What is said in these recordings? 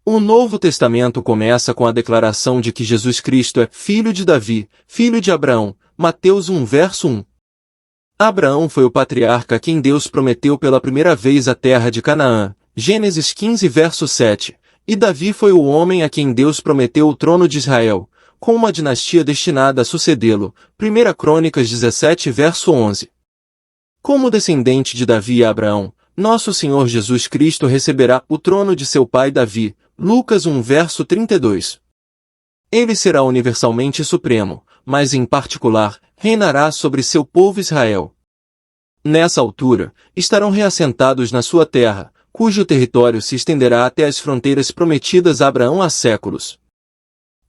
O Novo Testamento começa com a declaração de que Jesus Cristo é filho de Davi, filho de Abraão, Mateus 1 verso 1. Abraão foi o patriarca a quem Deus prometeu pela primeira vez a terra de Canaã, Gênesis 15 verso 7, e Davi foi o homem a quem Deus prometeu o trono de Israel, com uma dinastia destinada a sucedê-lo, 1 Crônicas 17 verso 11. Como descendente de Davi e Abraão, nosso Senhor Jesus Cristo receberá o trono de seu pai Davi, Lucas 1 verso 32. Ele será universalmente supremo, mas em particular, reinará sobre seu povo Israel. Nessa altura, estarão reassentados na sua terra, cujo território se estenderá até as fronteiras prometidas a Abraão há séculos.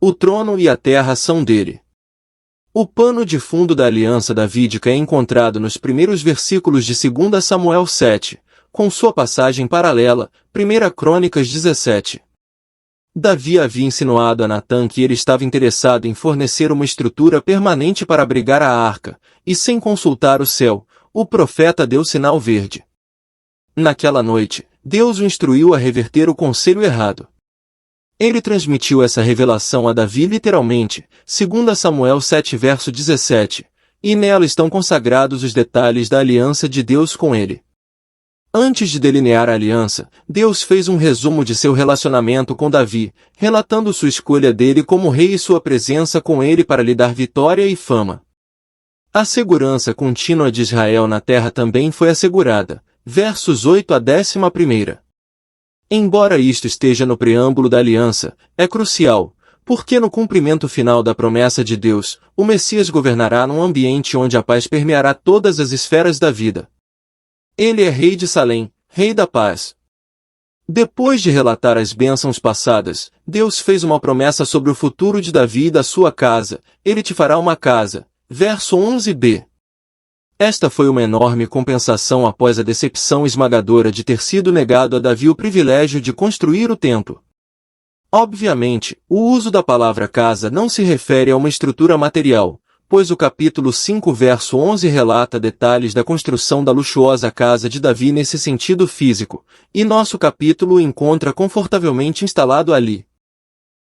O trono e a terra são dele. O pano de fundo da aliança davídica é encontrado nos primeiros versículos de 2 Samuel 7, com sua passagem paralela, 1 Crônicas 17. Davi havia insinuado a Natã que ele estava interessado em fornecer uma estrutura permanente para abrigar a arca, e sem consultar o céu, o profeta deu sinal verde. Naquela noite, Deus o instruiu a reverter o conselho errado. Ele transmitiu essa revelação a Davi literalmente, 2 Samuel 7 verso 17, e nela estão consagrados os detalhes da aliança de Deus com ele. Antes de delinear a aliança, Deus fez um resumo de seu relacionamento com Davi, relatando sua escolha dele como rei e sua presença com ele para lhe dar vitória e fama. A segurança contínua de Israel na terra também foi assegurada, versos 8 a 11. Embora isto esteja no preâmbulo da aliança, é crucial, porque no cumprimento final da promessa de Deus, o Messias governará num ambiente onde a paz permeará todas as esferas da vida. Ele é rei de Salém, rei da paz. Depois de relatar as bênçãos passadas, Deus fez uma promessa sobre o futuro de Davi e da sua casa, ele te fará uma casa, verso 11b. Esta foi uma enorme compensação após a decepção esmagadora de ter sido negado a Davi o privilégio de construir o templo. Obviamente, o uso da palavra casa não se refere a uma estrutura material, pois o capítulo 5 verso 11 relata detalhes da construção da luxuosa casa de Davi nesse sentido físico, e nosso capítulo o encontra confortavelmente instalado ali.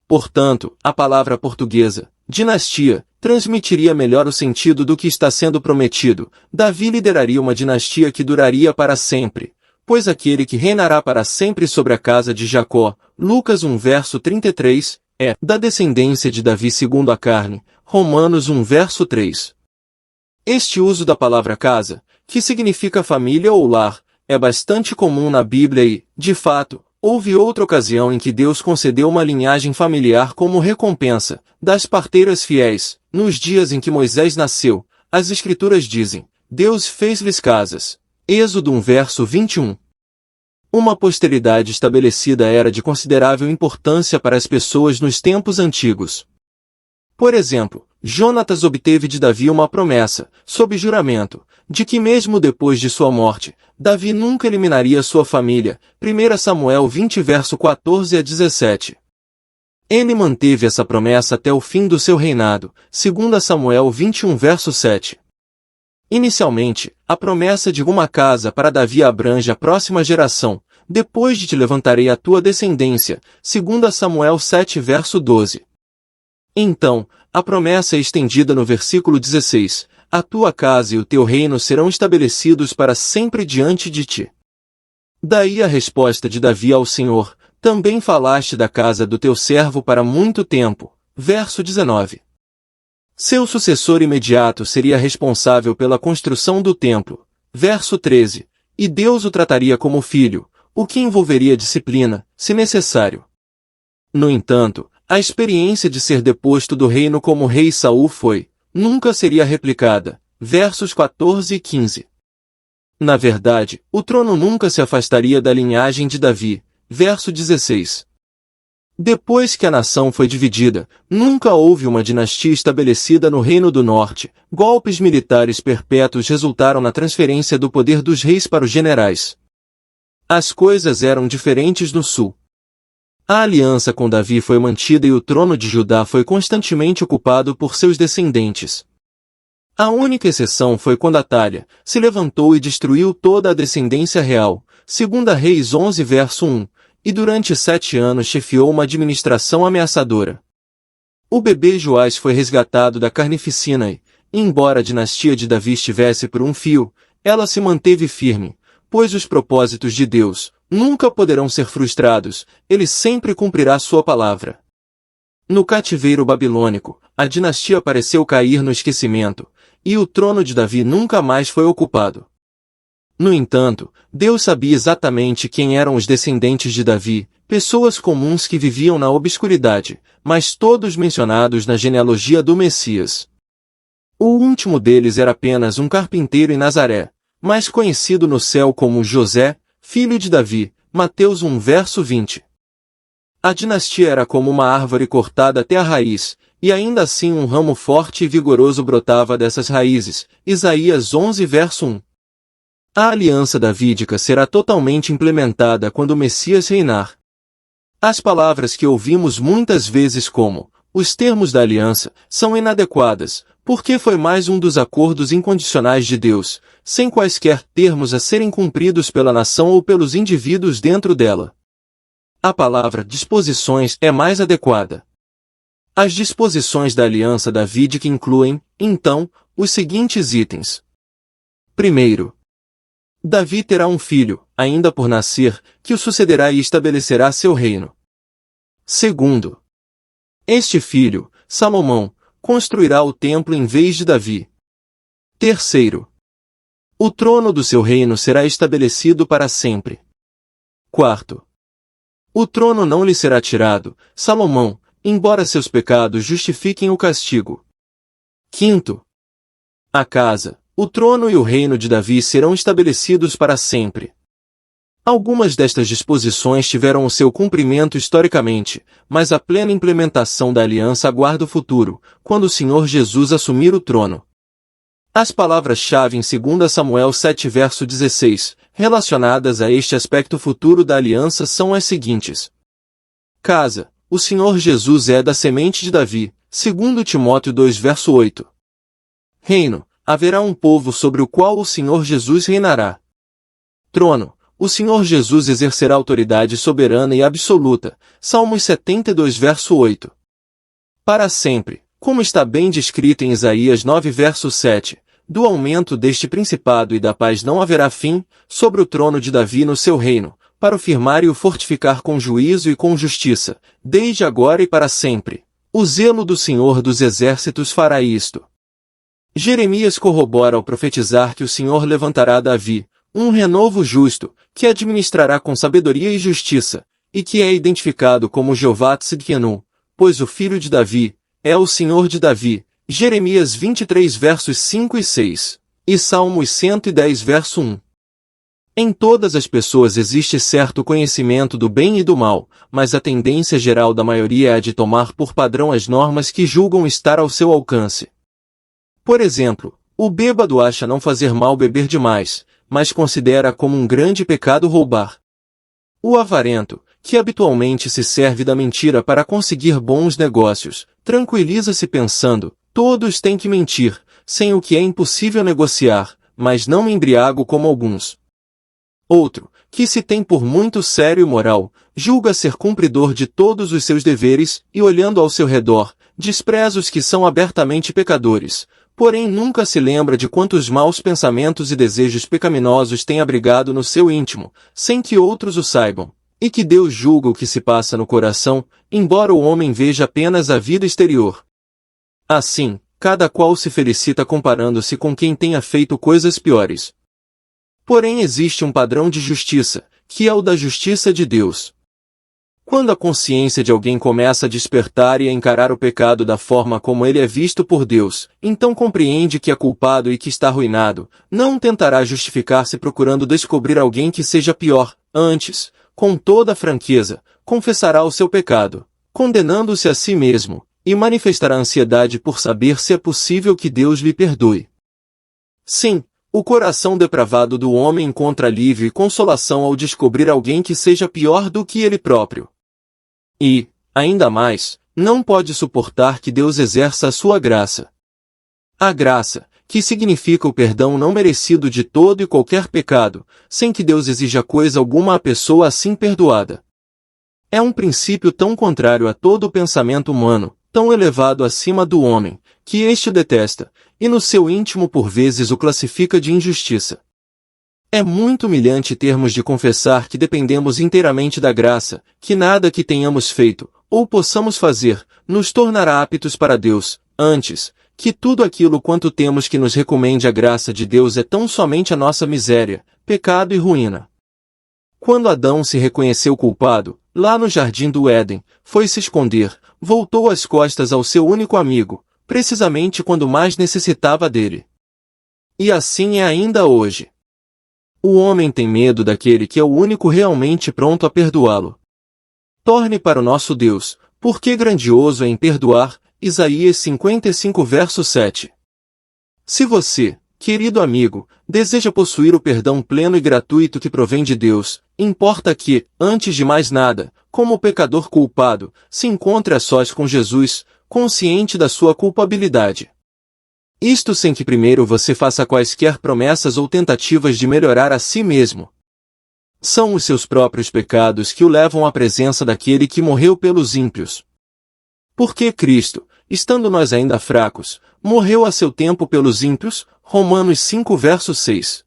Portanto, a palavra portuguesa, dinastia, transmitiria melhor o sentido do que está sendo prometido. Davi lideraria uma dinastia que duraria para sempre, pois aquele que reinará para sempre sobre a casa de Jacó, Lucas 1 verso 33, é da descendência de Davi segundo a carne, Romanos 1 verso 3. Este uso da palavra casa, que significa família ou lar, é bastante comum na Bíblia e, de fato, houve outra ocasião em que Deus concedeu uma linhagem familiar como recompensa das parteiras fiéis. Nos dias em que Moisés nasceu, as Escrituras dizem, Deus fez-lhes casas. Êxodo 1 verso 21. Uma posteridade estabelecida era de considerável importância para as pessoas nos tempos antigos. Por exemplo, Jonatas obteve de Davi uma promessa, sob juramento, de que mesmo depois de sua morte, Davi nunca eliminaria sua família, 1 Samuel 20 verso 14 a 17. Ele manteve essa promessa até o fim do seu reinado, 2 Samuel 21 verso 7. Inicialmente, a promessa de uma casa para Davi abrange a próxima geração, depois de te levantarei a tua descendência, 2 Samuel 7 verso 12. Então, a promessa é estendida no versículo 16, a tua casa e o teu reino serão estabelecidos para sempre diante de ti. Daí a resposta de Davi ao Senhor, também falaste da casa do teu servo para muito tempo, verso 19. Seu sucessor imediato seria responsável pela construção do templo, verso 13, e Deus o trataria como filho, o que envolveria disciplina, se necessário. No entanto, a experiência de ser deposto do reino como rei Saul nunca seria replicada, versos 14 e 15. Na verdade, o trono nunca se afastaria da linhagem de Davi, verso 16. Depois que a nação foi dividida, nunca houve uma dinastia estabelecida no Reino do Norte. Golpes militares perpétuos resultaram na transferência do poder dos reis para os generais. As coisas eram diferentes no Sul. A aliança com Davi foi mantida e o trono de Judá foi constantemente ocupado por seus descendentes. A única exceção foi quando Atalha se levantou e destruiu toda a descendência real, 2 Reis 11 verso 1, e durante 7 anos chefiou uma administração ameaçadora. O bebê Joás foi resgatado da carnificina e, embora a dinastia de Davi estivesse por um fio, ela se manteve firme, pois os propósitos de Deus nunca poderão ser frustrados, ele sempre cumprirá sua palavra. No cativeiro babilônico, a dinastia pareceu cair no esquecimento, e o trono de Davi nunca mais foi ocupado. No entanto, Deus sabia exatamente quem eram os descendentes de Davi, pessoas comuns que viviam na obscuridade, mas todos mencionados na genealogia do Messias. O último deles era apenas um carpinteiro em Nazaré, mais conhecido no céu como José, filho de Davi, Mateus 1 verso 20. A dinastia era como uma árvore cortada até a raiz, e ainda assim um ramo forte e vigoroso brotava dessas raízes, Isaías 11 verso 1. A aliança davídica será totalmente implementada quando o Messias reinar. As palavras que ouvimos muitas vezes como os termos da aliança são inadequadas, porque foi mais um dos acordos incondicionais de Deus, sem quaisquer termos a serem cumpridos pela nação ou pelos indivíduos dentro dela. A palavra disposições é mais adequada. As disposições da aliança davídica incluem, então, os seguintes itens. Primeiro, Davi terá um filho, ainda por nascer, que o sucederá e estabelecerá seu reino. Segundo, este filho, Salomão, construirá o templo em vez de Davi. Terceiro, o trono do seu reino será estabelecido para sempre. Quarto, o trono não lhe será tirado, Salomão, embora seus pecados justifiquem o castigo. Quinto, a casa, o trono e o reino de Davi serão estabelecidos para sempre. Algumas destas disposições tiveram o seu cumprimento historicamente, mas a plena implementação da aliança aguarda o futuro, quando o Senhor Jesus assumir o trono. As palavras-chave em 2 Samuel 7 verso 16, relacionadas a este aspecto futuro da aliança são as seguintes. Casa, o Senhor Jesus é da semente de Davi, 2 Timóteo 2 verso 8. Reino, haverá um povo sobre o qual o Senhor Jesus reinará. Trono, o Senhor Jesus exercerá autoridade soberana e absoluta, Salmos 72 verso 8. Para sempre, como está bem descrito em Isaías 9 verso 7, do aumento deste principado e da paz não haverá fim, sobre o trono de Davi no seu reino, para o firmar e o fortificar com juízo e com justiça, desde agora e para sempre. O zelo do Senhor dos Exércitos fará isto. Jeremias corrobora ao profetizar que o Senhor levantará Davi, um renovo justo, que administrará com sabedoria e justiça, e que é identificado como Jeová Tzidkenu, pois o filho de Davi é o Senhor de Davi, Jeremias 23 versos 5 e 6, e Salmos 110 verso 1. Em todas as pessoas existe certo conhecimento do bem e do mal, mas a tendência geral da maioria é a de tomar por padrão as normas que julgam estar ao seu alcance. Por exemplo, o bêbado acha não fazer mal beber demais, mas considera como um grande pecado roubar. O avarento, que habitualmente se serve da mentira para conseguir bons negócios, tranquiliza-se pensando, todos têm que mentir, sem o que é impossível negociar, mas não me embriago como alguns. Outro, que se tem por muito sério e moral, julga ser cumpridor de todos os seus deveres e olhando ao seu redor, despreza os que são abertamente pecadores, porém nunca se lembra de quantos maus pensamentos e desejos pecaminosos tem abrigado no seu íntimo, sem que outros o saibam, e que Deus julga o que se passa no coração, embora o homem veja apenas a vida exterior. Assim, cada qual se felicita comparando-se com quem tenha feito coisas piores. Porém existe um padrão de justiça, que é o da justiça de Deus. Quando a consciência de alguém começa a despertar e a encarar o pecado da forma como ele é visto por Deus, então compreende que é culpado e que está arruinado, não tentará justificar-se procurando descobrir alguém que seja pior, antes, com toda franqueza, confessará o seu pecado, condenando-se a si mesmo, e manifestará ansiedade por saber se é possível que Deus lhe perdoe. Sim, o coração depravado do homem encontra alívio e consolação ao descobrir alguém que seja pior do que ele próprio. E, ainda mais, não pode suportar que Deus exerça a sua graça. A graça, que significa o perdão não merecido de todo e qualquer pecado, sem que Deus exija coisa alguma à pessoa assim perdoada. É um princípio tão contrário a todo o pensamento humano, tão elevado acima do homem, que este o detesta, e no seu íntimo por vezes o classifica de injustiça. É muito humilhante termos de confessar que dependemos inteiramente da graça, que nada que tenhamos feito, ou possamos fazer, nos tornará aptos para Deus, antes, que tudo aquilo quanto temos que nos recomende a graça de Deus é tão somente a nossa miséria, pecado e ruína. Quando Adão se reconheceu culpado, lá no jardim do Éden, foi se esconder, voltou as costas ao seu único amigo, precisamente quando mais necessitava dele. E assim é ainda hoje. O homem tem medo daquele que é o único realmente pronto a perdoá-lo. Torne para o nosso Deus, porque grandioso é em perdoar, Isaías 55 verso 7. Se você, querido amigo, deseja possuir o perdão pleno e gratuito que provém de Deus, importa que, antes de mais nada, como pecador culpado, se encontre a sós com Jesus, consciente da sua culpabilidade. Isto sem que primeiro você faça quaisquer promessas ou tentativas de melhorar a si mesmo. São os seus próprios pecados que o levam à presença daquele que morreu pelos ímpios. Porque Cristo, estando nós ainda fracos, morreu a seu tempo pelos ímpios, Romanos 5 verso 6.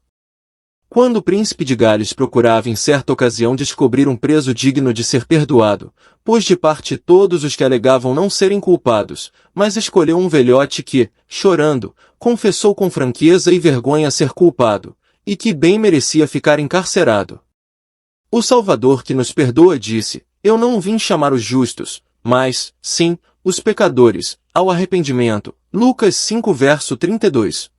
Quando o príncipe de Gales procurava em certa ocasião descobrir um preso digno de ser perdoado, pôs de parte todos os que alegavam não serem culpados, mas escolheu um velhote que, chorando, confessou com franqueza e vergonha ser culpado, e que bem merecia ficar encarcerado. O Salvador que nos perdoa disse, eu não vim chamar os justos, mas, sim, os pecadores, ao arrependimento. Lucas 5 verso 32.